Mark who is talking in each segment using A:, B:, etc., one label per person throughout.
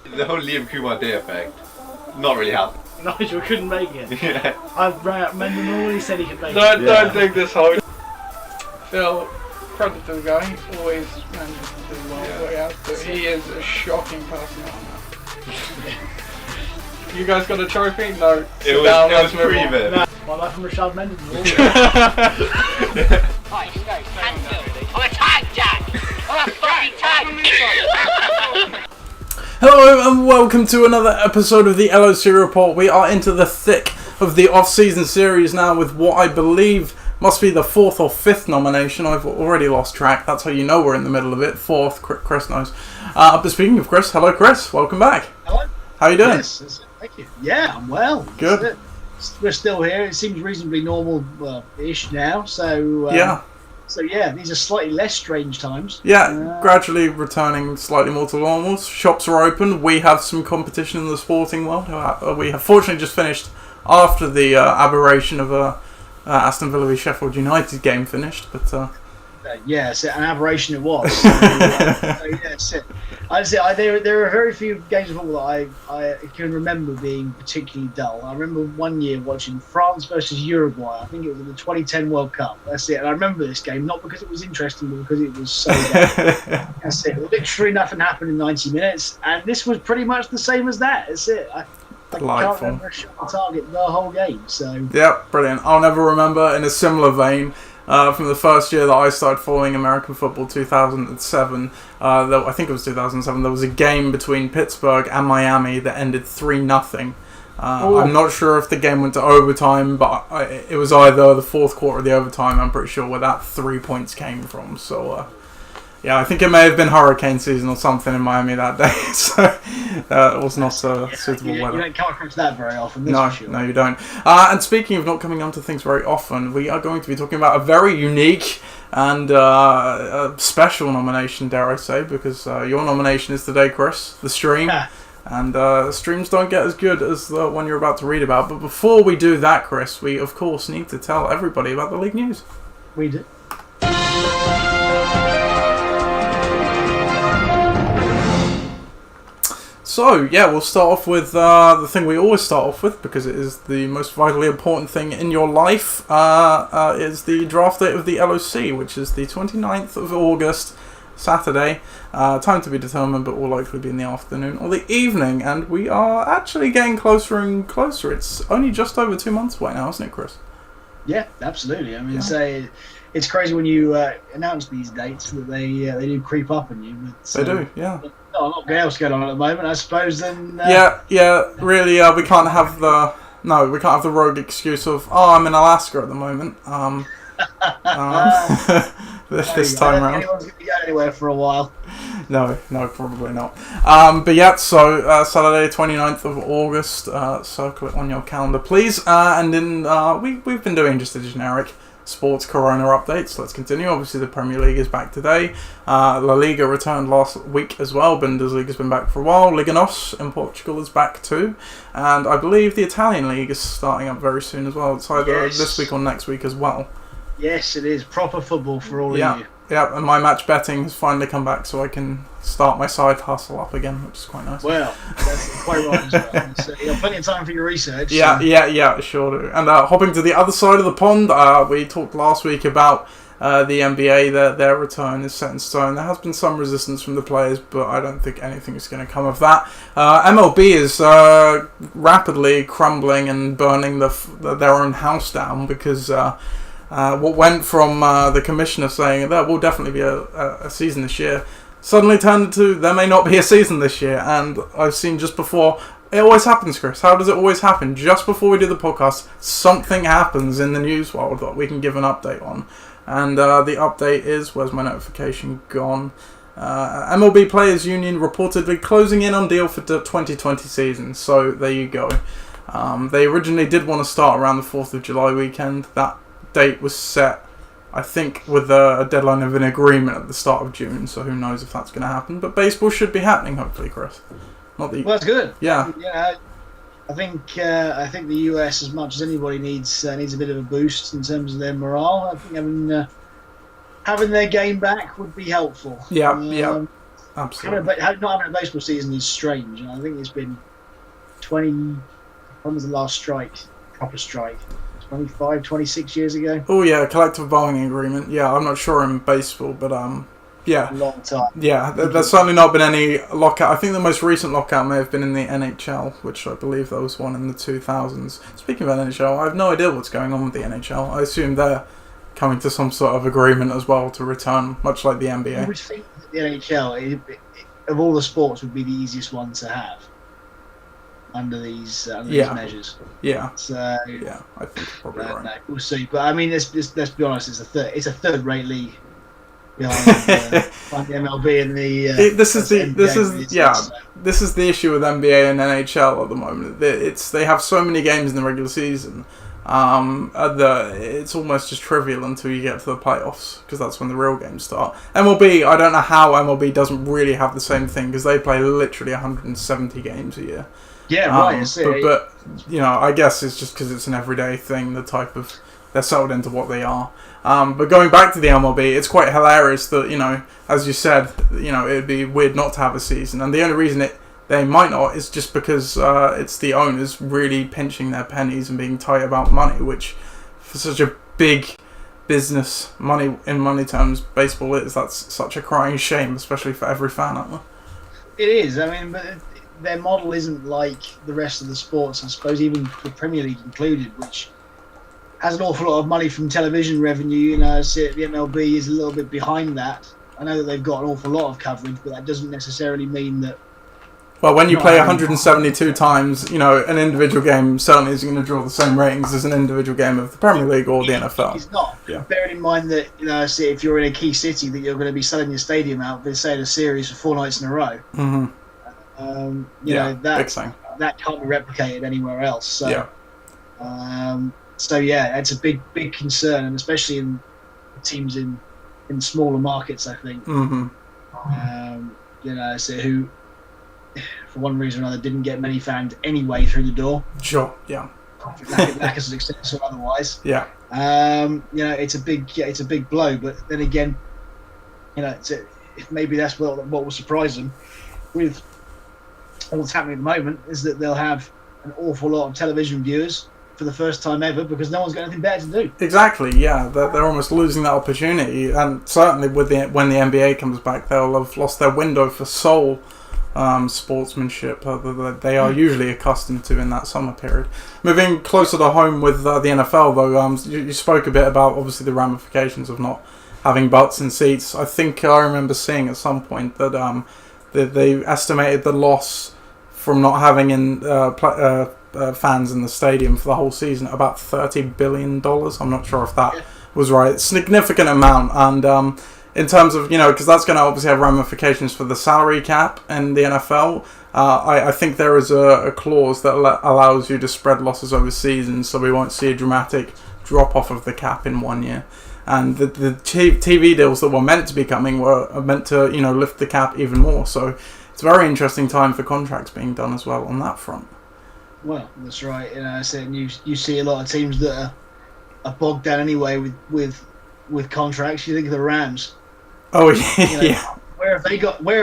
A: The whole Liam Kumar Day effect, not really happened.
B: Nigel couldn't make it.
A: Yeah.
B: I remember normally said he could make
C: Don't
B: it.
C: dig this hole. Phil, credit to the guy, he always manages to do well what he has to. He is a shocking person. You guys got a trophy? No.
A: It was pre-vip.
B: No. My life from Breshad Perriman.
D: I'm a tag jack! I'm a fucking tag!
E: Hello and welcome to another episode of the LOC Report. We are into the thick of the off-season series now with what I believe must be the 4th or 5th nomination. I've already lost track. That's how you know we're in the middle of it. 4th, Chris knows. But speaking of Chris, hello Chris, welcome back.
F: Hello.
E: How you doing?
F: Yes, thank you. Yeah, I'm well.
E: Good.
F: We're still here. It seems reasonably normal-ish now. So
E: Yeah.
F: So yeah, these are slightly less strange times.
E: Yeah, gradually returning slightly more to normal. Shops are open. We have some competition in the sporting world. We have fortunately just finished after the aberration of Aston Villa v Sheffield United game finished. But
F: yes, an aberration it was. Yes, there are very few games of football that I can remember being particularly dull. I remember one year watching France versus Uruguay. I think it was in the 2010 World Cup. That's it. And I remember this game not because it was interesting, but because it was so dull. That's it. Literally nothing happened in 90 minutes, and this was pretty much the same as that. That's it. I can't remember a shot on target the whole game. So
E: yeah, brilliant. I'll never remember in a similar vein. From the first year that I started following American football, 2007, I think it was 2007, there was a game between Pittsburgh and Miami that ended 3-0. I'm not sure if the game went to overtime, but it was either the fourth quarter or the overtime, I'm pretty sure, where that 3 points came from. So, yeah, I think it may have been hurricane season or something in Miami that day, so it was not suitable weather.
F: You don't come across that very often,
E: No,
F: for sure.
E: No, you don't. And speaking of not coming onto things very often, we are going to be talking about a very unique and a special nomination, dare I say, because your nomination is today, Chris, the stream. And streams don't get as good as the one you're about to read about. But before we do that, Chris, we of course need to tell everybody about the league news.
F: We do.
E: So, yeah, we'll start off with the thing we always start off with, because it is the most vitally important thing in your life, is the draft date of the LOC, which is the 29th of August, Saturday. Time to be determined, but will likely be in the afternoon or the evening, and we are actually getting closer and closer. It's only just over 2 months away now, isn't it, Chris?
F: Yeah, absolutely. I mean, it's crazy when you announce these dates that they do creep up on you. But,
E: they do, yeah.
F: Not a lot else going on at the moment, I suppose. Then
E: really, we can't have the rogue excuse of I'm in Alaska at the moment. This time around.
F: Anyone's going to go anywhere for a while.
E: No, probably not. But yeah, so Saturday, 29th of August. Circle it on your calendar, please. And then we've been doing just a generic sports corona updates. Let's continue. Obviously the Premier League is back today. La Liga returned last week as well. Bundesliga's been back for a while. Liga NOS in Portugal is back too, and I believe the Italian league is starting up very soon as well. It's either this week or next week as well.
F: Yes, it is proper football for all of you.
E: Yeah, and my match betting has finally come back, so I can start my side hustle up again, which is quite nice.
F: Well, that's quite right as well. So you have plenty of time for your research.
E: Yeah, sure do. And hopping to the other side of the pond, we talked last week about the NBA. Their return is set in stone. There has been some resistance from the players, but I don't think anything is going to come of that. MLB is rapidly crumbling and burning their own house down because what went from the commissioner saying there will definitely be a season this year suddenly turned into there may not be a season this year. And I've seen just before, it always happens, Chris. How does it always happen? Just before we do the podcast, something happens in the news world that we can give an update on. And the update is, where's my notification gone? MLB Players Union reportedly closing in on deal for the 2020 season. So there you go. They originally did want to start around the 4th of July weekend. That date was set, I think, with a deadline of an agreement at the start of June. So who knows if that's going to happen. But baseball should be happening, hopefully, Chris.
F: Well, that's good.
E: Yeah.
F: I think the US, as much as anybody, needs a bit of a boost in terms of their morale. I think having their game back would be helpful.
E: Yeah. Absolutely.
F: Not having a baseball season is strange, and I think it's been 20. When was the last proper strike? 25, 26 years ago.
E: Oh yeah, collective bargaining agreement. Yeah, I'm not sure in baseball, but yeah.
F: A long time.
E: Yeah, there's certainly not been any lockout. I think the most recent lockout may have been in the NHL, which I believe there was one in the 2000s. Speaking of NHL, I have no idea what's going on with the NHL. I assume they're coming to some sort of agreement as well to return, much like the NBA.
F: I would think that the NHL, of all the sports, would be the easiest one to have under these measures.
E: Yeah.
F: So
E: yeah, I think you're probably right.
F: No, we'll see. But I mean, let's be honest. It's a third-rate league behind the MLB and the.
E: This is the issue with NBA and NHL at the moment. They have so many games in the regular season. It's almost just trivial until you get to the playoffs, because that's when the real games start. MLB, I don't know how MLB doesn't really have the same thing, because they play literally 170 games a year.
F: Yeah, right.
E: But I guess it's just because it's an everyday thing. They're settled into what they are. But going back to the MLB, it's quite hilarious that as you said, it'd be weird not to have a season, and the only reason they might not is just because it's the owners really pinching their pennies and being tight about money, which for such a big business, in money terms, baseball is. That's such a crying shame, especially for every fan out there.
F: It is. I mean, but their model isn't like the rest of the sports, I suppose, even the Premier League included, which has an awful lot of money from television revenue. The MLB is a little bit behind that. I know that they've got an awful lot of coverage, but that doesn't necessarily mean that.
E: Well, when you play 172 times, an individual game certainly isn't going to draw the same ratings as an individual game of the Premier League or the NFL.
F: It's not.
E: Yeah.
F: Bearing in mind that, if you're in a key city, that you're going to be selling your stadium out for, say, a series for 4 nights in a row.
E: Mm-hmm.
F: That can't be replicated anywhere else. So, it's a big concern, and especially in teams in smaller markets, I think.
E: Mm-hmm.
F: Who, for one reason or another, didn't get many fans anyway through the door. Sure. Yeah. Lack of success or otherwise.
E: Yeah.
F: It's a big blow, but then again, maybe that's what will surprise them with what's happening at the moment, is that they'll have an awful lot of television viewers for the first time ever, because no one's got anything better to do.
E: Exactly, yeah. They're almost losing that opportunity, and certainly when the NBA comes back, they'll have lost their window for sole sportsmanship that they are usually accustomed to in that summer period. Moving closer to home with the NFL, though, you spoke a bit about, obviously, the ramifications of not having butts in seats. I think I remember seeing at some point that they estimated the loss from not having fans in the stadium for the whole season about $30 billion. I'm not sure if that was right. Significant amount. And in terms of, because that's going to obviously have ramifications for the salary cap in the NFL. I think there is a clause that allows you to spread losses over seasons, so we won't see a dramatic drop-off of the cap in 1 year. And the TV deals that were meant to be coming were meant to, lift the cap even more. So it's a very interesting time for contracts being done as well on that front.
F: Well, that's right. You see a lot of teams that are bogged down anyway with contracts. You think of the Rams.
E: Oh yeah.
F: Where have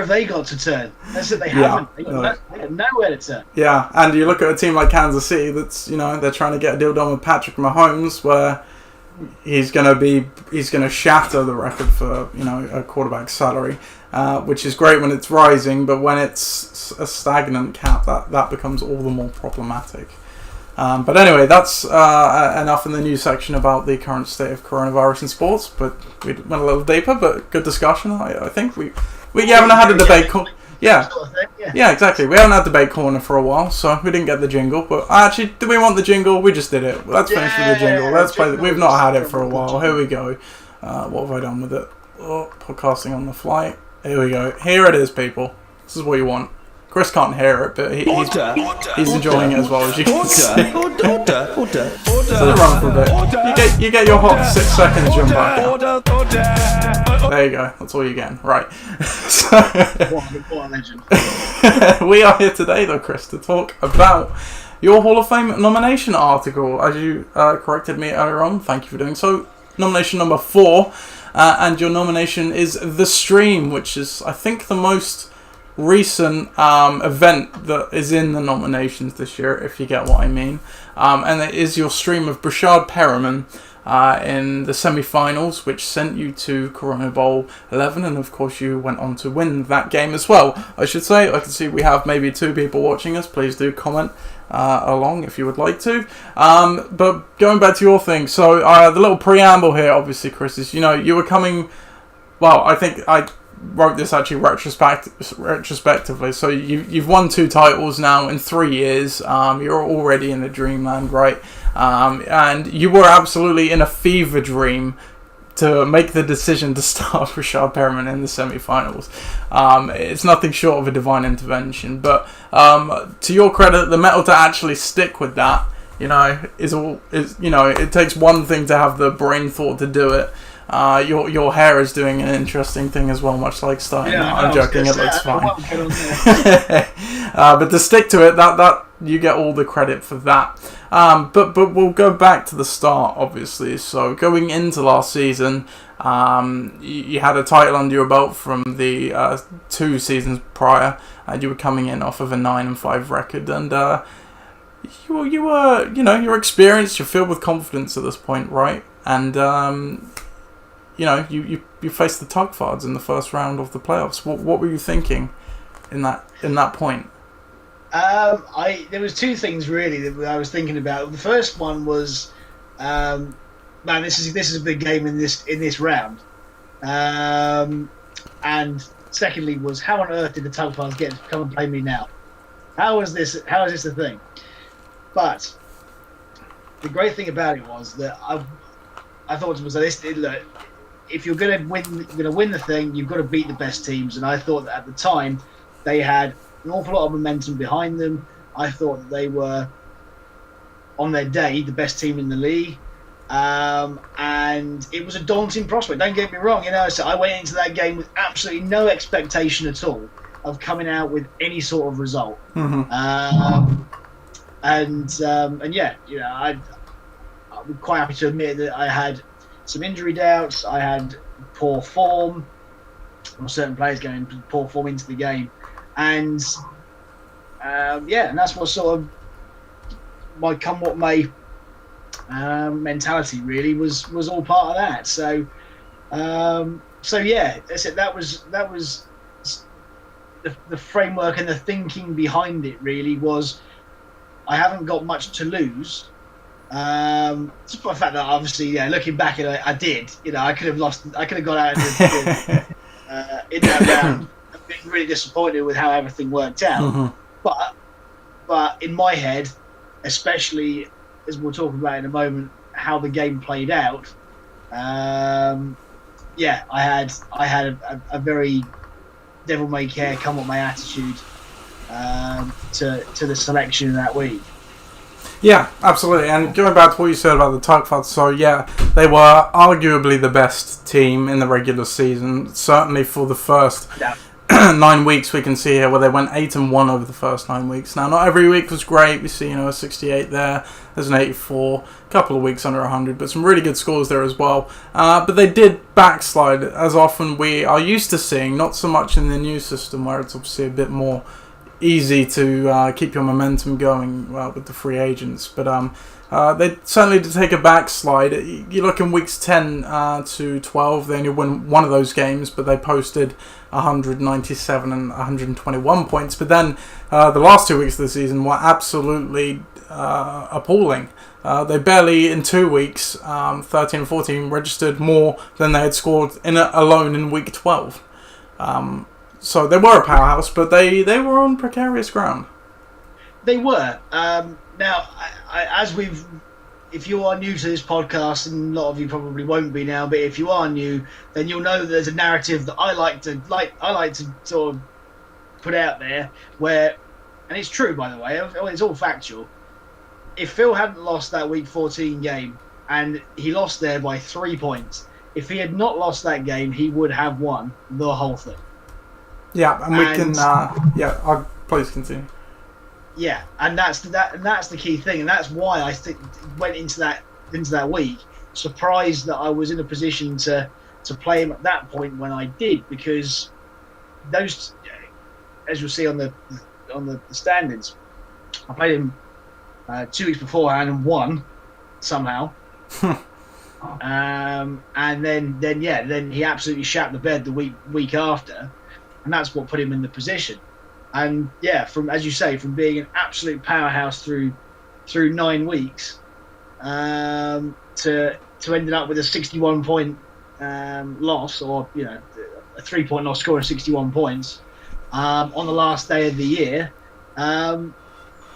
F: they got to turn? That's it. They haven't. They got nowhere to turn.
E: Yeah, and you look at a team like Kansas City. That's they're trying to get a deal done with Patrick Mahomes, where he's going to shatter the record for a quarterback salary, which is great when it's rising, but when it's a stagnant cap, that becomes all the more problematic. But anyway, that's enough in the news section about the current state of coronavirus in sports. But we went a little deeper, but good discussion. I think we haven't had a debate. Yeah, exactly. We haven't had debate corner for a while, so we didn't get the jingle. But actually, do we want the jingle? We just did it. Let's finish with the jingle. Let's play. We've not had it for a while. Here we go. What have I done with it? Podcasting on the fly. Here we go. Here it is, people. This is what you want. Chris can't hear it, but he's enjoying it as well, as you can see. So run for a bit. You get your hot 6 seconds jump back out. There you go. That's all you're getting. Right.
F: What a legend.
E: We are here today, though, Chris, to talk about your Hall of Fame nomination article. As you corrected me earlier on, thank you for doing so. nomination number 4. And your nomination is The Stream, which is, I think, the most recent event that is in the nominations this year, if you get what I mean. And it is your stream of Breshad Perriman in the semi-finals, which sent you to Corona Bowl 11, and of course you went on to win that game as well. I should say, I can see we have maybe 2 people watching us. Please do comment along if you would like to. But going back to your thing, so the little preamble here, obviously, Chris, is, you were coming, well, I think I wrote this actually retrospectively, so you've won 2 titles now in 3 years. You're already in the dreamland, right? And you were absolutely in a fever dream to make the decision to start Breshad Perriman in the semi-finals. It's nothing short of a divine intervention, but to your credit, the mettle to actually stick with that, it takes one thing to have the brain thought to do it. Your hair is doing an interesting thing as well, much like Stein.
F: Yeah,
E: I'm joking, it looks fine.
F: Well,
E: but to stick to it, that you get all the credit for that. But we'll go back to the start, obviously. So going into last season, you had a title under your belt from the 2 seasons prior, and you were coming in off of a 9-5 record, and you're experienced, you're filled with confidence at this point, right? And you faced the Tugfards in the first round of the playoffs. What were you thinking in that point?
F: There was 2 things really that I was thinking about. The first one was, man, this is a big game in this round. And secondly was, how on earth did the Tugfards get to come and play me now? How is this a thing? But the great thing about it was that I thought to myself, look, if you're going to win the thing, you've got to beat the best teams. And I thought that at the time they had an awful lot of momentum behind them. I thought that they were, on their day, the best team in the league. And it was a daunting prospect. Don't get me wrong, so I went into that game with absolutely no expectation at all of coming out with any sort of result.
E: Mm-hmm.
F: And yeah, I'm quite happy to admit that I had some injury doubts. I had poor form, or certain players going poor form into the game, and and that's what sort of my come what may mentality really was all part of that. So yeah, that was the framework and the thinking behind it. Really was, I haven't got much to lose. Just by the fact that obviously, looking back at it, I did. I could have lost. I could have got out in that round. I've been really disappointed with how everything worked out. Mm-hmm. But in my head, especially as we'll talk about in a moment, how the game played out. I had a very devil may care, come what may attitude to the selection that week.
E: Yeah, absolutely. And going back to what you said about the Tugfards, so yeah, they were arguably the best team in the regular season. Certainly for the first 9 weeks, we can see here where they went 8-1 over the first 9 weeks. Now, not every week was great. We see, a 68 there. There's an 84, a couple of weeks under 100, but some really good scores there as well. But they did backslide, as often we are used to seeing. Not so much in the new system, where it's obviously a bit more easy to keep your momentum going with the free agents, but they certainly did take a backslide. You look in weeks 10 to 12, they only won one of those games, but they posted 197 and 121 points. But then the last 2 weeks of the season were absolutely appalling. They barely, in 2 weeks, 13 and 14, registered more than they had scored alone in week 12. So they were a powerhouse, but they were on precarious ground.
F: They were. Now, if you are new to this podcast, and a lot of you probably won't be now, but if you are new, then you'll know that there's a narrative that I like to sort of put out there, where, and it's true, by the way, it's all factual. If Phil hadn't lost that Week 14 game, and he lost there by 3 points, if he had not lost that game, he would have won the whole thing. Yeah, and we can. Please continue. Yeah, and that's the key thing, and that's why I went into that week surprised that I was in a position to play him at that point when I did, because those, as you'll see on the standings, I played him 2 weeks beforehand and won somehow. And then he absolutely shat the bed the week after, and that's what put him in the position. And yeah, from, as you say, from being an absolute powerhouse through 9 weeks, to ending up with a 61 point loss, or a 3-point loss, scoring 61 points on the last day of the year.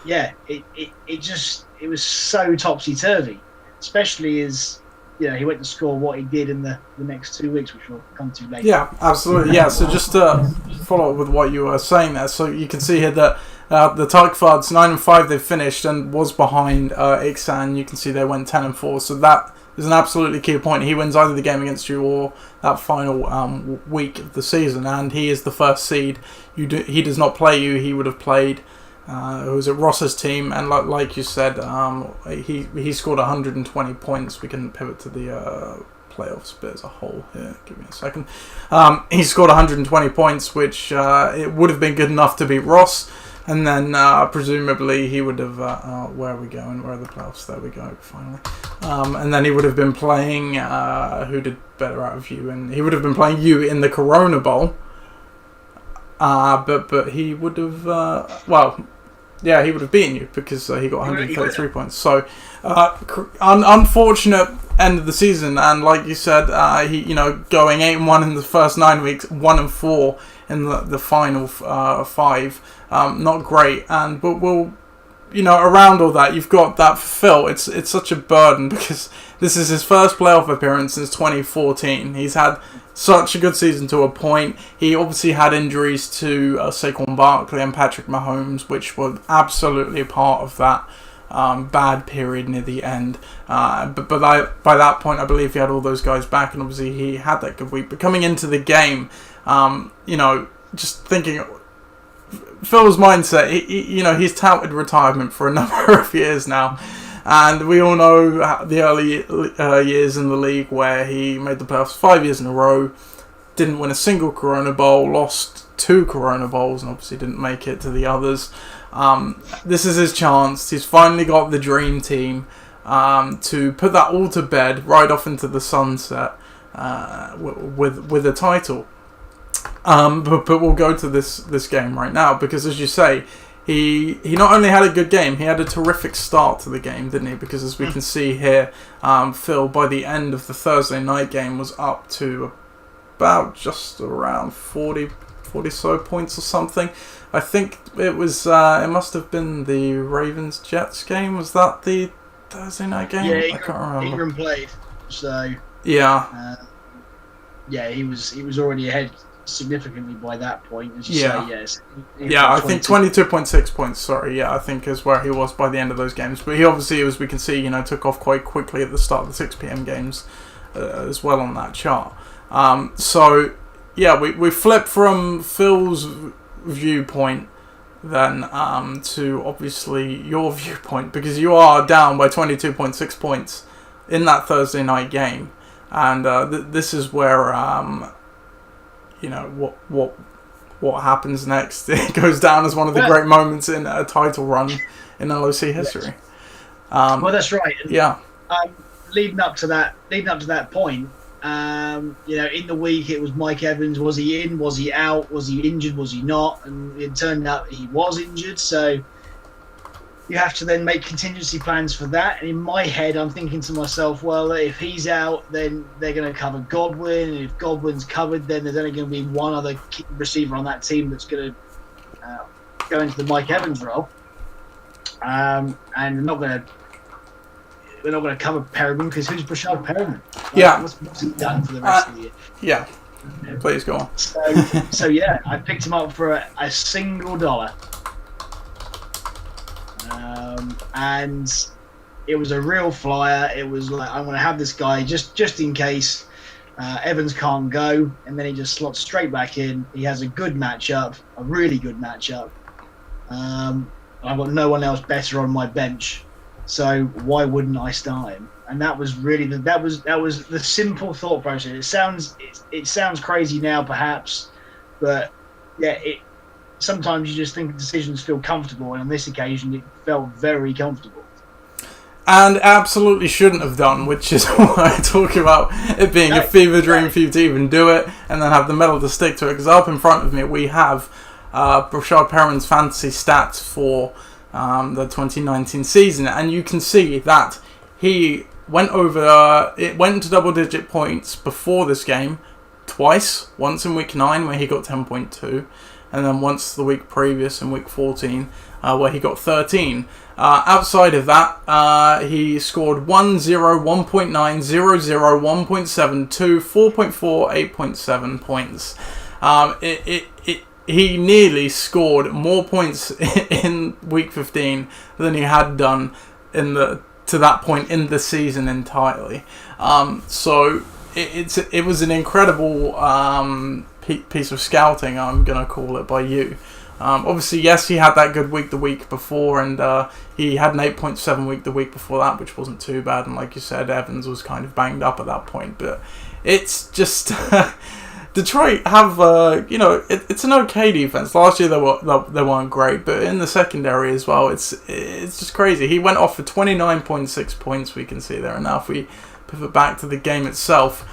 F: It was so topsy turvy, especially as he went to score what he did in the next 2 weeks, which we'll come to later.
E: Yeah, absolutely. Yeah, so just to follow up with what you were saying there, so you can see here that the Tigfards 9-5 they finished and was behind Ixan. You can see they went 10-4, so that is an absolutely key point. He wins either the game against you or that final week of the season, and he is the first seed. He does not play you. He would have played who was at Ross's team, and like you said, he scored 120 points. We can pivot to the playoffs bit as a whole here. Give me a second. He scored 120 points, which it would have been good enough to beat Ross, and then presumably he would have where are we going? Where are the playoffs? There we go, finally. And then he would have been playing who did better out of you, and he would have been playing you in the Corona Bowl. But he would have he would have beaten you because he got 133 points. So unfortunate end of the season, and like you said, he going 8-1 in the first 9 weeks, 1-4 in the final 5. Not great, but we'll around all that, you've got that for Phil. It's such a burden because this is his first playoff appearance since 2014. He's had such a good season to a point. He obviously had injuries to Saquon Barkley and Patrick Mahomes, which were absolutely a part of that bad period near the end. But by that point, I believe he had all those guys back, and obviously he had that good week. But coming into the game, just thinking Phil's mindset, he's touted retirement for a number of years now. And we all know the early years in the league where he made the playoffs 5 years in a row, didn't win a single Corona Bowl, lost 2 Corona Bowls, and obviously didn't make it to the others. This is his chance. He's finally got the dream team to put that all to bed, right off into the sunset with a title. But we'll go to this game right now because, as you say, he not only had a good game, he had a terrific start to the game, didn't he? Because as we can see here, Phil, by the end of the Thursday night game, was up to about just around 40 so points or something. I think it was. It must have been the Ravens-Jets game. Was that the Thursday night game?
F: Yeah,
E: I can't remember.
F: Ingram played, so
E: yeah.
F: He was already ahead significantly by that point, as you say. Yes.
E: I think 22.6 points. Sorry, I think is where he was by the end of those games. But he obviously, as we can see, took off quite quickly at the start of the 6 p.m. games as well on that chart. We flip from Phil's viewpoint then to obviously your viewpoint, because you are down by 22.6 points in that Thursday night game, and this is where what happens next. It goes down as one of the great moments in a title run in LOC history.
F: Well, that's right.
E: Yeah.
F: Leading up to that point, in the week it was Mike Evans. Was he in? Was he out? Was he injured? Was he not? And it turned out he was injured. So you have to then make contingency plans for that. And in my head, I'm thinking to myself, well, if he's out, then they're going to cover Godwin. And if Godwin's covered, then there's only going to be one other receiver on that team that's going to go into the Mike Evans role. And we're not going to cover Perriman, because who's Breshad Perriman? What's he done for the rest of the year?
E: Yeah. Please go on.
F: So I picked him up for a single dollar. And it was a real flyer. It was like, I'm going to have this guy just in case Evans can't go, and then he just slots straight back in. He has a good matchup, a really good matchup. I've got no one else better on my bench, so why wouldn't I start him? and that was really that was the simple thought process. It sounds crazy now, perhaps, but yeah, sometimes you just think decisions feel comfortable, and on this occasion, it felt very comfortable.
E: And absolutely shouldn't have done, which is why I talk about it being a fever dream for you to even do it and then have the medal to stick to it. Because up in front of me, we have Breshad Perriman's fantasy stats for the 2019 season. And you can see that he went into double-digit points before this game twice. Once in week 9, where he got 10.2. And then once the week previous in week 14, where he got 13. Outside of that, he scored 1, 0, 1.9, 0, 0, 1.7, 2, 4.4, 8.7 points. He nearly scored more points in week 15 than he had done to that point in the season entirely. So it was an incredible piece of scouting, I'm going to call it, by you. Obviously, yes, he had that good week the week before, and he had an 8.7 week the week before that, which wasn't too bad. And like you said, Evans was kind of banged up at that point. But it's just Detroit have, it's an okay defense. Last year they weren't great, but in the secondary as well, it's just crazy. He went off for 29.6 points. We can see there, and now if we pivot back to the game itself.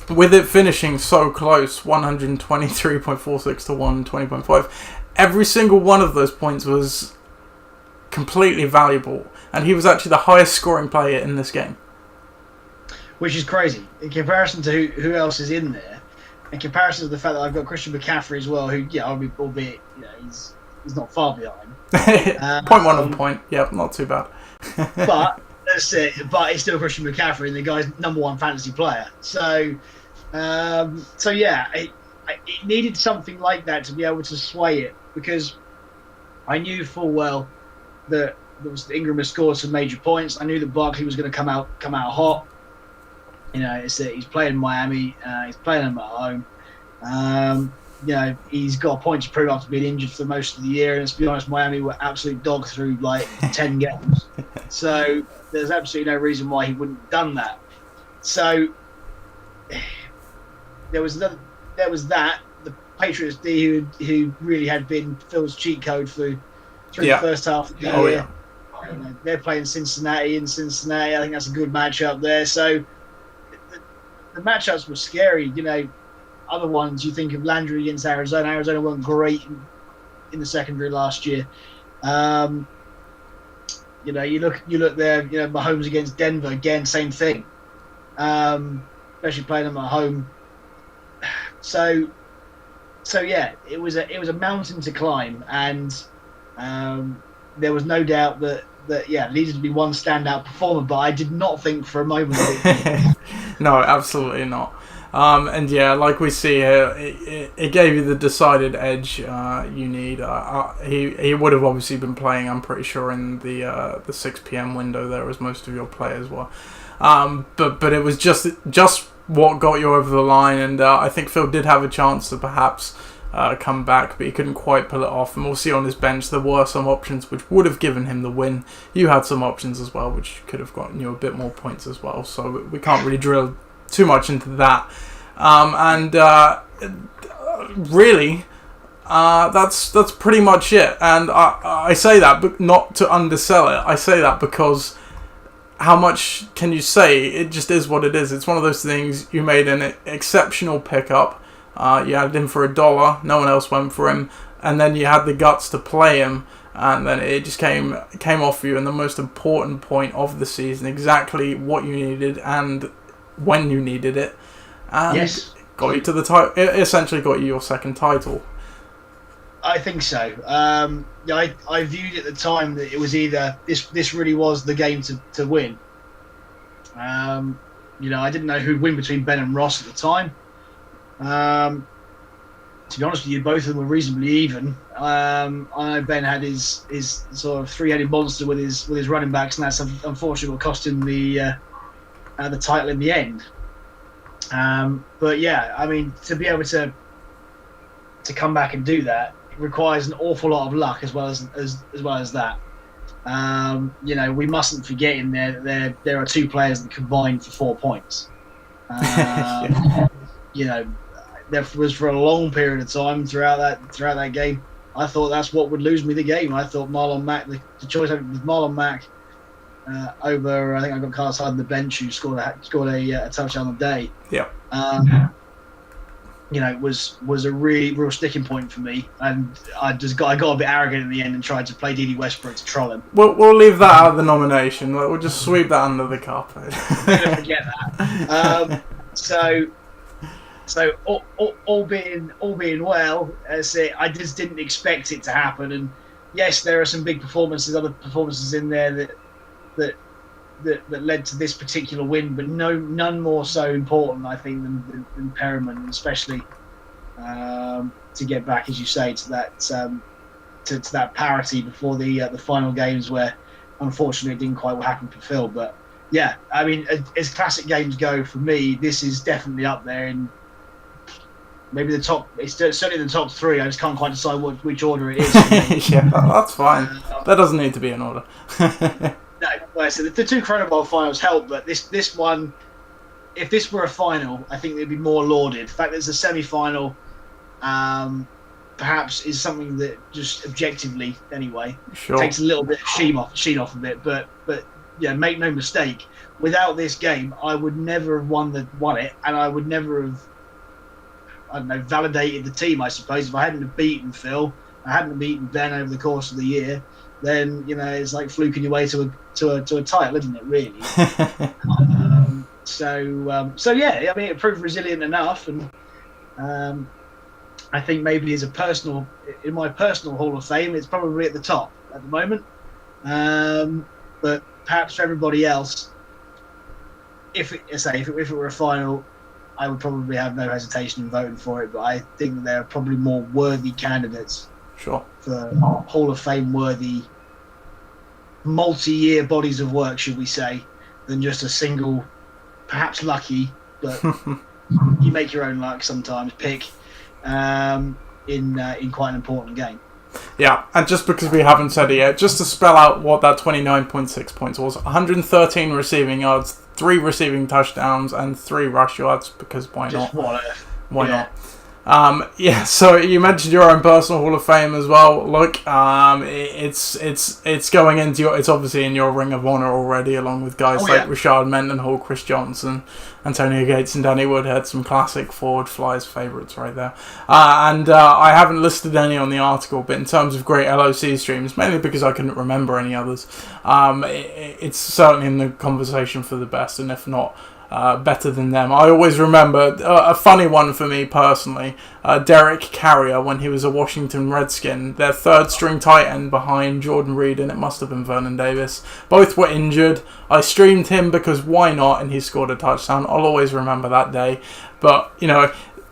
E: With it finishing so close, 123.46 to 120.5, every single one of those points was completely valuable, and he was actually the highest scoring player in this game.
F: Which is crazy in comparison to who else is in there, in comparison to the fact that I've got Christian McCaffrey as well, who, albeit he's not far behind.
E: 0.1 of a point, yeah, not too bad.
F: But that's it. But it's still Christian McCaffrey, and the guy's #1 fantasy player. So yeah, it needed something like that to be able to sway it, because I knew full well that Ingram had scored some major points. I knew that Barkley was going to come out hot. He's playing in Miami. He's playing them at home. He's got a point to prove after being injured for most of the year. And let's be honest, Miami were absolute dog through like 10 games. So there's absolutely no reason why he wouldn't have done that. So there was that. The Patriots D, who really had been Phil's cheat code through the first half of the year. Yeah. They're playing Cincinnati in Cincinnati. I think that's a good matchup there. So the matchups were scary. Other ones, you think of Landry against Arizona. Arizona weren't great in the secondary last year. You look there. Mahomes against Denver again, same thing. Especially playing them at home. So yeah, it was a mountain to climb, and there was no doubt that it needed to be one standout performer. But I did not think for a moment that
E: No, absolutely not. And yeah, like we see here, it gave you the decided edge you need. He would have obviously been playing, I'm pretty sure, in the 6 p.m. window there, as most of your players were. But it was just what got you over the line, and I think Phil did have a chance to perhaps come back, but he couldn't quite pull it off. And we'll see on his bench there were some options which would have given him the win. You had some options as well which could have gotten you a bit more points as well, so we can't really drill too much into that. Really, that's pretty much it. And I say that, but not to undersell it. I say that because how much can you say? It just is what it is. It's one of those things. You made an exceptional pickup. You had him for $1. No one else went for him, and then you had the guts to play him, and then it just came off you in the most important point of the season. Exactly what you needed and when you needed it. And
F: yes,
E: got you to the title. It essentially got you your second title.
F: I think so. I viewed at the time that it was either this really was the game to win. I didn't know who'd win between Ben and Ross at the time. To be honest with you, both of them were reasonably even. I know Ben had his sort of three-headed monster with his running backs, and that's unfortunately what cost him the title in the end. But yeah, I mean, to be able to come back and do that, it requires an awful lot of luck as well as that. We mustn't forget in there are 2 players that combined for 4 points. There was for a long period of time throughout that game. I thought that's what would lose me the game. I thought Marlon Mack, the choice with Marlon Mack over, I think I got Carlos Hyde on the bench, who scored a touchdown on the day.
E: Yeah.
F: Was a real sticking point for me, and I got a bit arrogant in the end and tried to play Dede Westbrook to troll him.
E: We'll leave that out of the nomination. We'll just sweep that under the carpet.
F: Don't forget that. So all being well, I just didn't expect it to happen. And yes, there are some big other performances in there that led to this particular win, but none more so important, I think, than Perriman, especially to get back, as you say, to that parity before the final games, where unfortunately it didn't quite happen for Phil. But yeah, I mean, as classic games go, for me, this is definitely up there in maybe the top. It's certainly the top 3. I just can't quite decide which order it is.
E: Yeah, that's fine. That doesn't need to be in order.
F: No, well, so the 2 Corona Bowl finals help, but this one, if this were a final, I think it'd be more lauded. The fact that it's a semi-final, perhaps is something that just objectively, anyway, takes a little bit of sheen off of it. But yeah, make no mistake, without this game, I would never have won it, and I would never have, I don't know, validated the team. I suppose if I hadn't have beaten Phil, I hadn't have beaten Ben over the course of the year, then it's like fluking your way to a title, isn't it? Really. So yeah, I mean, it proved resilient enough, and I think maybe in my personal Hall of Fame, it's probably at the top at the moment. But perhaps for everybody else, if it were a final, I would probably have no hesitation in voting for it. But I think there are probably more worthy candidates.
E: Sure.
F: For Hall of Fame worthy multi-year bodies of work, should we say, than just a single, perhaps lucky, but you make your own luck sometimes, pick in quite an important game.
E: Yeah, and just because we haven't said it yet, just to spell out what that 29.6 points was: 113 receiving yards, 3 receiving touchdowns, and 3 rush yards, because why not? Why not? So you mentioned your own personal Hall of Fame as well. Look, it's going into it's obviously in your Ring of Honor already, along with guys like Breshad Mendenhall, Chris Johnson, Antonio Gates, and Danny Woodhead. Some classic forward Flyers favourites right there. I haven't listed any on the article, but in terms of great LOC streams, mainly because I couldn't remember any others, it's certainly in the conversation for the best, and if not, better than them. I always remember a funny one for me personally, Derek Carrier, when he was a Washington Redskin, their 3rd string tight end behind Jordan Reed, and it must have been Vernon Davis. Both were injured. I streamed him because why not, and he scored a touchdown. I'll always remember that day. But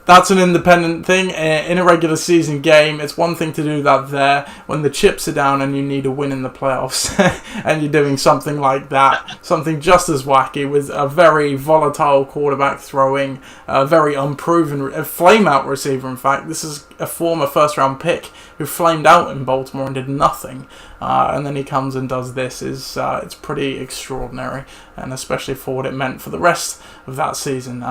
E: that's an independent thing. In a regular season game, it's one thing to do that there when the chips are down and you need a win in the playoffs and you're doing something like that, something just as wacky with a very volatile quarterback throwing, a very unproven, flame-out receiver, in fact. This is a former first-round pick who flamed out in Baltimore and did nothing. And then he comes and does this. It's pretty extraordinary, and especially for what it meant for the rest of that season.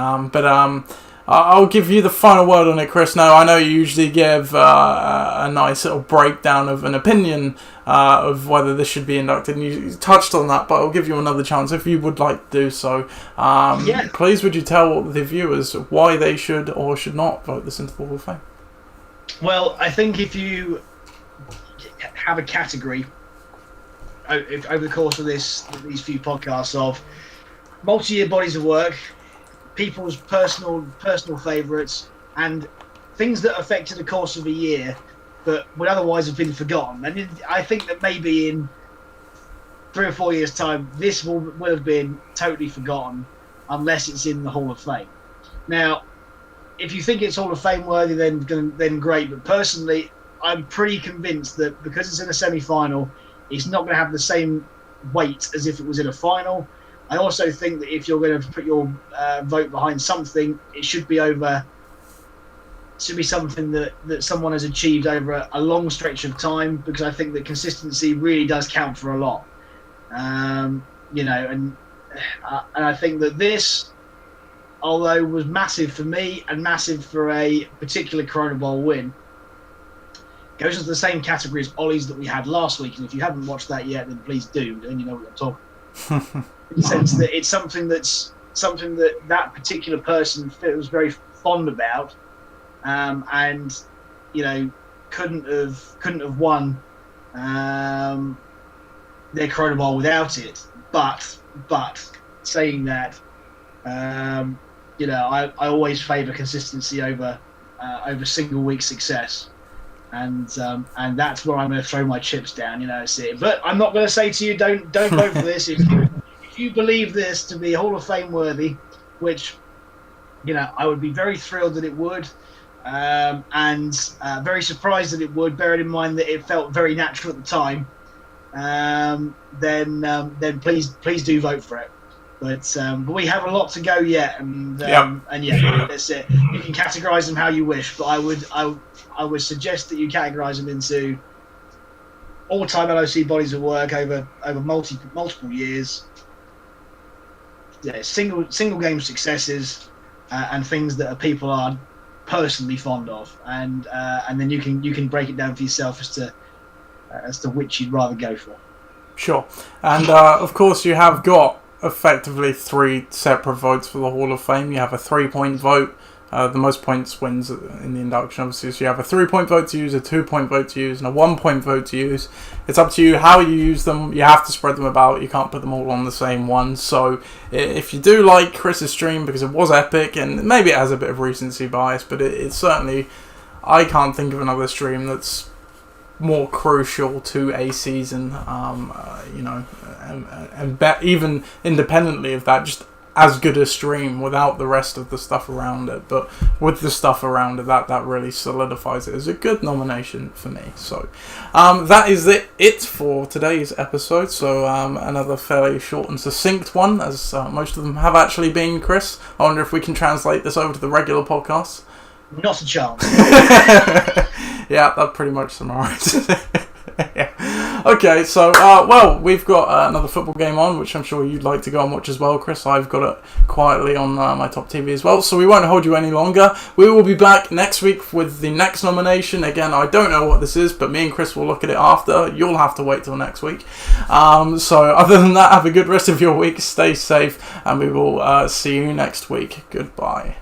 E: I'll give you the final word on it, Chris. Now, I know you usually give a nice little breakdown of an opinion of whether this should be inducted, and you touched on that, but I'll give you another chance if you would like to do so. Please, would you tell the viewers why they should or should not vote this into the Hall of Fame?
F: Well, I think if you have a category over the course of these few podcasts of multi-year bodies of work, people's personal favourites, and things that affected the course of a year but would otherwise have been forgotten. And I think that maybe in 3 or 4 years' time, this will have been totally forgotten unless it's in the Hall of Fame. Now, if you think it's Hall of Fame worthy, then great. But personally, I'm pretty convinced that because it's in a semi-final, it's not going to have the same weight as if it was in a final. I also think that if you're going to put your vote behind something, it should be over to be something that someone has achieved over a long stretch of time, because I think that consistency really does count for a lot. You know, and I think that this, although was massive for me and massive for a particular Corona Bowl win, goes into the same category as Ollie's that we had last week. And if you haven't watched that yet, then please do. Then you know what I'm talking about. In the sense that it's something that particular person feels very fond about, and you know couldn't have won their Corona Bowl without it. But saying that, you know, I always favour consistency over single week success, and that's where I'm going to throw my chips down. You know, see. But I'm not going to say to you, don't vote for this if you believe this to be Hall of Fame worthy, which, you know, I would be very thrilled that it would, and very surprised that it would, bearing in mind that it felt very natural at the time. Then please do vote for it. But we have a lot to go yet, and yeah, that's it. You can categorise them how you wish, but I would suggest that you categorise them into all-time LOC bodies of work over multiple years. Yeah, single game successes, and things that people are personally fond of, and then you can break it down for yourself as to which you'd rather go for.
E: Sure. And of course you have got effectively 3 separate votes for the Hall of Fame. You have a 3-point vote. The most points wins in the induction, obviously. So you have a 3-point vote to use, a 2-point vote to use, and a 1-point vote to use. It's up to you how you use them. You have to spread them about. You can't put them all on the same one. So if you do like Chris's stream, because it was epic, and maybe it has a bit of recency bias, but it's certainly, I can't think of another stream that's more crucial to a season, you know, and even independently of that, just as good a stream without the rest of the stuff around it, but with the stuff around it, that really solidifies it as a good nomination for me. So that is it for today's episode. So another fairly short and succinct one, as most of them have actually been, Chris. I wonder if we can translate this over to the regular podcast.
F: Not a chance.
E: Yeah, that pretty much summarises it. Yeah. Okay, so, well, we've got another football game on, which I'm sure you'd like to go and watch as well, Chris. I've got it quietly on my top TV as well, so we won't hold you any longer. We will be back next week with the next nomination. Again, I don't know what this is, but me and Chris will look at it after. You'll have to wait till next week. So, other than that, have a good rest of your week, stay safe, and we will see you next week. Goodbye.